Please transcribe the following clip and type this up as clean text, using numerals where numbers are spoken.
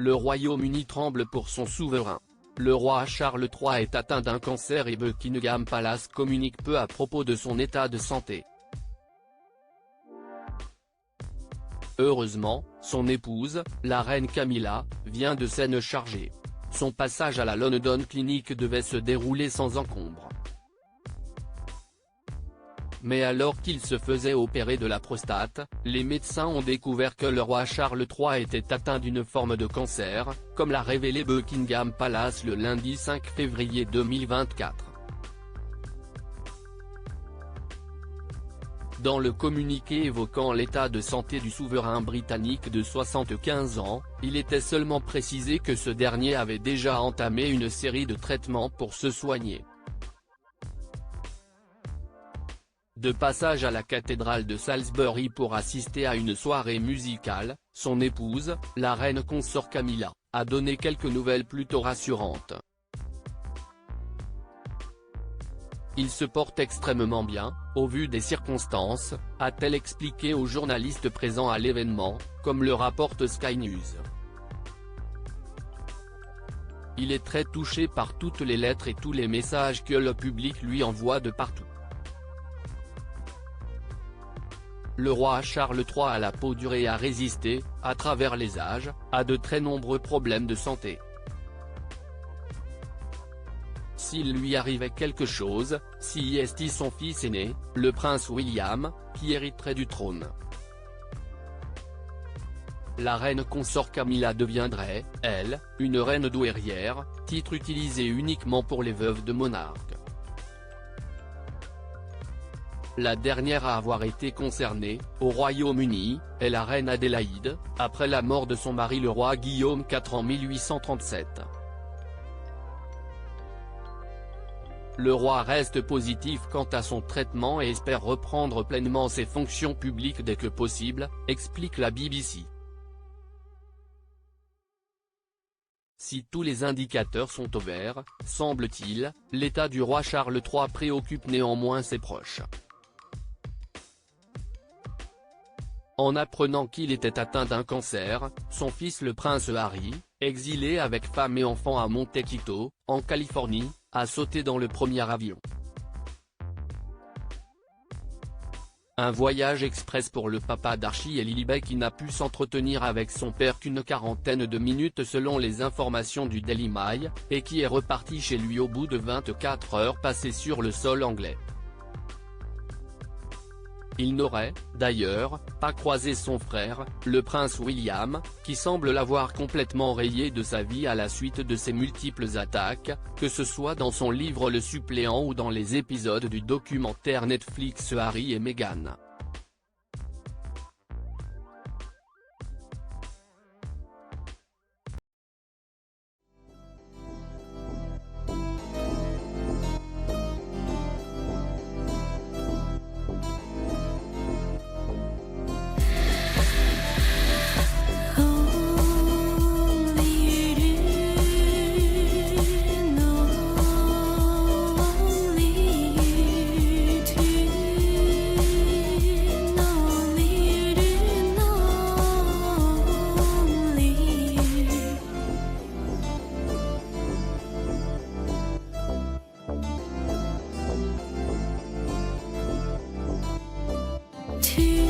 Le Royaume-Uni tremble pour son souverain. Le roi Charles III est atteint d'un cancer et Buckingham Palace communique peu à propos de son état de santé. Heureusement, son épouse, la reine Camilla, vient de s'en charger. Son passage à la London Clinic devait se dérouler sans encombre. Mais alors qu'il se faisait opérer de la prostate, les médecins ont découvert que le roi Charles III était atteint d'une forme de cancer, comme l'a révélé Buckingham Palace le lundi 5 février 2024. Dans le communiqué évoquant l'état de santé du souverain britannique de 75 ans, il était seulement précisé que ce dernier avait déjà entamé une série de traitements pour se soigner. De passage à la cathédrale de Salisbury pour assister à une soirée musicale, son épouse, la reine consort Camilla, a donné quelques nouvelles plutôt rassurantes. Il se porte extrêmement bien, au vu des circonstances, a-t-elle expliqué aux journalistes présents à l'événement, comme le rapporte Sky News. Il est très touché par toutes les lettres et tous les messages que le public lui envoie de partout. Le roi Charles III a la peau dure et a résisté, à travers les âges, à de très nombreux problèmes de santé. S'il lui arrivait quelque chose, si est son fils aîné, le prince William, qui hériterait du trône. La reine consort Camilla deviendrait, elle, une reine douairière, titre utilisé uniquement pour les veuves de monarques. La dernière à avoir été concernée, au Royaume-Uni, est la reine Adélaïde, après la mort de son mari le roi Guillaume IV en 1837. Le roi reste positif quant à son traitement et espère reprendre pleinement ses fonctions publiques dès que possible, explique la BBC. Si tous les indicateurs sont au vert, semble-t-il, l'état du roi Charles III préoccupe néanmoins ses proches. En apprenant qu'il était atteint d'un cancer, son fils le prince Harry, exilé avec femme et enfants à Montecito, en Californie, a sauté dans le premier avion. Un voyage express pour le papa d'Archie et Lilibet qui n'a pu s'entretenir avec son père qu'une quarantaine de minutes selon les informations du Daily Mail, et qui est reparti chez lui au bout de 24 heures passées sur le sol anglais. Il n'aurait, d'ailleurs, pas croisé son frère, le prince William, qui semble l'avoir complètement rayé de sa vie à la suite de ses multiples attaques, que ce soit dans son livre Le Suppléant ou dans les épisodes du documentaire Netflix Harry et Meghan. To